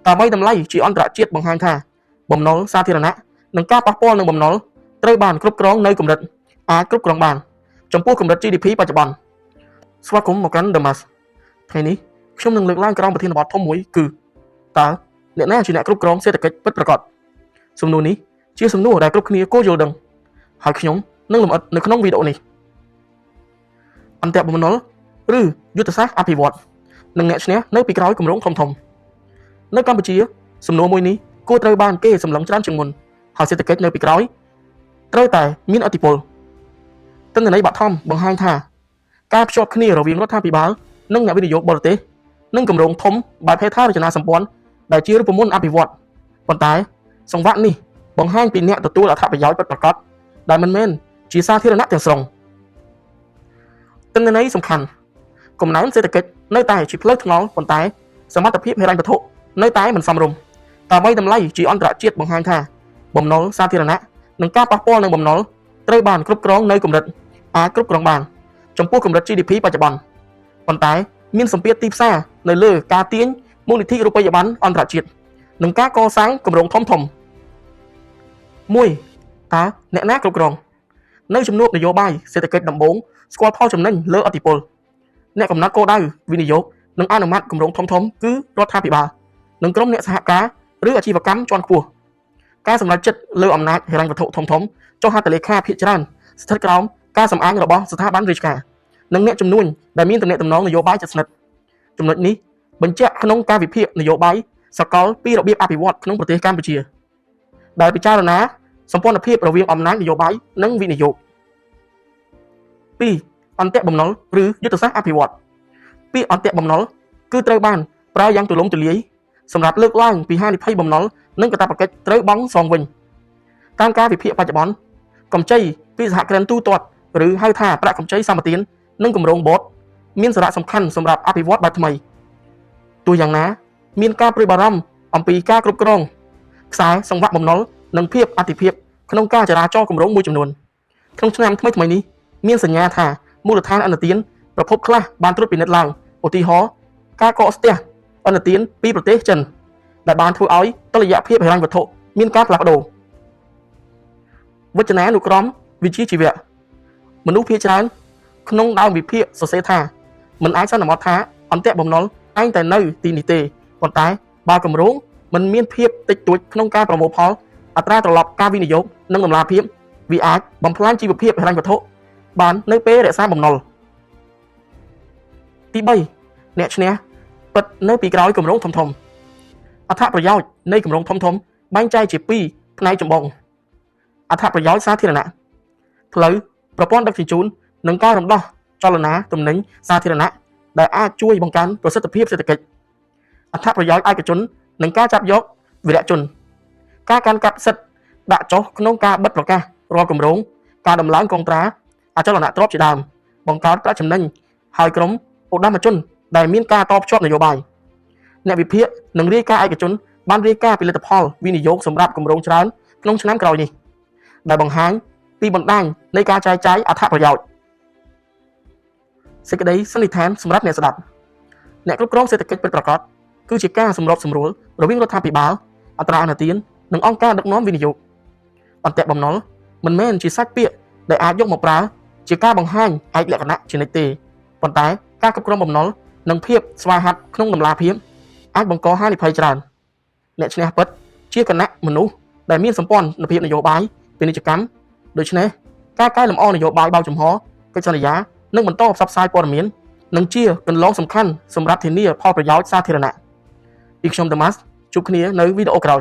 តែអ្វីតម្លៃជាអន្តរជាតិបង្ហាញថាបំណុលសាធារណៈនិងការប៉ះពាល់នឹងបំណុលត្រូវបានគ្រប់គ្រងនៅកម្រិតអាចគ្រប់គ្រងបានចំពោះកម្រិត GDP បច្ចុប្បន្នស្វាគមន៍មកកាន់ The Mask ថ្ងៃនេះខ្ញុំនឹងលើកឡើងក្រោមប្រធានបទធំមួយគឺតើអ្នកណាជាអ្នកគ្រប់គ្រងសេដ្ឋកិច្ចពិតប្រាកដសំណួរនេះជាសំណួរដែលគ្រប់គ្នាគួរយល់ដឹងហើយខ្ញុំនឹងលម្អិតនៅក្នុងវីដេអូនេះអន្តរបំណុលឬយុទ្ធសាស្ត្រអភិវឌ្ឍនិងអ្នកឈ្នះនៅពីក្រោយគម្រោងធំៗនៅកម្ពុជាសំណួរមួយនេះគួរត្រូវបានគេសម្លឹងច្រើនជាងមុនហើយសេដ្ឋកិច្ចនៅពីក្រោយត្រូវតែមានឥទ្ធិពលទិន្នន័យបឋមបង្ហាញថាការភ្ជាប់គ្នារវាងរដ្ឋាភិបាលនិងអ្នកវិនិយោគបរទេសនិងគម្រោងធំបែបហេដ្ឋារចនាសម្ព័ន្ធដែលជារូបមន្តអភិវឌ្ឍប៉ុន្តែសង្វាក់នេះបង្ហាញពីអ្នកទទួលអត្ថប្រយោជន៍ពិតប្រាកដដែលមិនមែនជាសាធារណៈទាំងស្រុងទិន្នន័យសំខាន់កំណើនសេដ្ឋកិច្ចនៅតែជាផ្លូវថ្នល់ប៉ុន្តែសមត្ថភាពហិរញ្ញវត្ថុនៅតែមិនសមរម្យតែអ្វីតម្លៃជាអន្តរជាតិបង្ហាញថាបំណុលសាធារណៈនិងការប៉ះពាល់នឹងបំណុលត្រូវបានគ្រប់គ្រងនៅកម្រិតអាចគ្រប់គ្រងបានចំពោះកម្រិត GDP បច្ចុប្បន្នប៉ុន្តែមានសម្ពាធទីផ្សារនៅលើការទាញមូលនិធិរូបិយប័ណ្ណអន្តរជាតិនិងការកសាងគម្រោងធំៗមួយតើអ្នកណាគ្រប់គ្រងនៅជំនួបនយោបាយសេដ្ឋកិច្ចដំបូងស្គាល់ផលចំណេញលើឥទ្ធិពលអ្នកកំណត់គោលដៅវិនិយោគនិងអនុម័តគម្រោងធំៗគឺរដ្ឋាភិបាលនិងក្រុមអ្នកសហការឬអាជីវកម្មជាន់ខ្ពស់ការសម្រេចចិត្តលើអំណាចហិរញ្ញវត្ថុធំៗចុះហត្ថលេខាភាគច្រើនស្ថិតក្រោមការសម្អាងរបស់ស្ថាប័នរាជការនិងអ្នកជំនួញដែលមានទំនាក់ទំនងនយោបាយជិតស្និទ្ធចំណុចនេះបញ្ជាក់ក្នុងការវិភាគនយោបាយសកលពីរបៀបអភិវឌ្ឍក្នុងប្រទេសកម្ពុជាដែលពិចារណាសម្ព័ន្ធភាពរវាងអំណាចនយោបាយនិងវិនិយោគ 2. អន្តរបំណុលឬយុទ្ធសាស្ត្រអភិវឌ្ឍពាក្យអន្តរបំណុលគឺត្រូវបានប្រើយ៉ាងទូលំទូលាយសម្រាប់លើកឡើងពីហានិភ័យបំណុលនិងកាតព្វកិច្ចត្រូវបង់សងវិញតាមការវិភាគបច្ចុប្បន្នកម្ចីពីសហគ្រិនទូទាត់ឬហៅថាប្រាក់កម្ចីសម្បទាននិងគម្រោងបតមានសារៈសំខាន់សម្រាប់អភិវឌ្ឍបែបថ្មីទោះយ៉ាងណាមានការព្រួយបារម្ភអំពីការគ្រប់គ្រងខ្សែសង្វាក់បំណុលនិងភាពអតិភិបក្នុងការចរាចរគម្រោងមួយចំនួនក្នុងឆ្នាំថ្មីនេះមានសញ្ញាថាមូលដ្ឋានឥណទានប្រភពខ្លះបានត្រួតពិនិត្យឡើងឧទាហរណ៍ការកកស្ទះឥណទានពីប្រទេសចិនដែលបានធ្វើឲ្យតុល្យភាពហិរញ្ញវត្ថុមានការផ្លាស់ប្ដូរវចនានុក្រមវិជ្ជាជីវៈមនុស្សភាគច្រើនក្នុងដើមវិភាគសរសេរថាមិនអាចសន្មតថាអន្តរបំណុលតែងតែនៅទីនេះទេប៉ុន្តែបើគម្រោងមិនមានភាពតិចតួចក្នុងការប្រមូលផលអត្រាត្រឡប់ការវិនិយោគនិងតម្លាភាពវាអាចបំផ្លាញជីវភាពហិរញ្ញវត្ថុបាននៅពេលរក្សាបំណុលទី3អ្នកឈ្នះពិតនៅពីក្រោយគម្រោងធំៗអត្ថប្រយោជន៍នៃគម្រោងធំៗបែងចែកជា2ផ្នែកចម្បងអត្ថប្រយោជន៍សាធារណៈផ្លូវប្រព័ន្ធដឹកជញ្ជូននិងការរំដោះចលនាទំនិញសាធារណៈដែលអាចជួយបង្កើនប្រសិទ្ធភាពសេដ្ឋកិច្ចអត្ថប្រយោជន៍ឯកជននិងការចាប់យកវីរៈជនការកាន់កាប់សិទ្ធិដាក់ចុះក្នុងការបិទប្រកាសរាល់គម្រោងការដំឡើងកងត្រាអចលនទ្រព្យជាដើមបង្កើតប្រាក់ចំណេញហើយក្រុមឧត្តមជនដែលមានការតភ្ជាប់នយោបាយអ្នកវិភាគនិងរាយការណ៍ឯកជនបានរាយការណ៍ពីលទ្ធផលវិនិយោគសម្រាប់គម្រោងច្រើនក្នុងឆ្នាំក្រោយនេះដែលបង្ហាញពីបណ្ដាញនៃការចែកចាយអត្ថប្រយោជន៍សេចក្តីសន្និដ្ឋានសម្រាប់អ្នកស្ដាប់អ្នកគ្រប់គ្រងសេដ្ឋកិច្ចពិតប្រាកដគឺជាការសម្របសម្រួលរវាងរដ្ឋាភិបាលអត្រាអនុទាននិងអង្គការដឹកនាំវិនិយោគអន្តរបំណុលមិនមែនជាសាច់ពាក្យដែលអាចយកមកប្រើជាការបង្ហាញឯកលក្ខណៈជានិច្ចទេប៉ុន្តែការគ្រប់គ្រងបំណុលនិងភាពស្វាហាប់ក្នុងតម្លាភាពអាចបង្កហានិភ័យច្រើនអ្នកឈ្នះពិតជាគណៈមនុស្សដែលមានសម្ព័ន្ធភាពនយោបាយពាណិជ្ជកម្មដូច្នេះការកែលម្អនយោបាយបើកចំហកិច្ចសន្យានិងបន្តផ្សព្វផ្សាយព័ត៌មាននឹងជាគន្លងសំខាន់សម្រាប់ធានាផលប្រយោជន៍សាធារណៈពីខ្ញុំ Damas ជួបគ្នានៅវីដេអូក្រោយ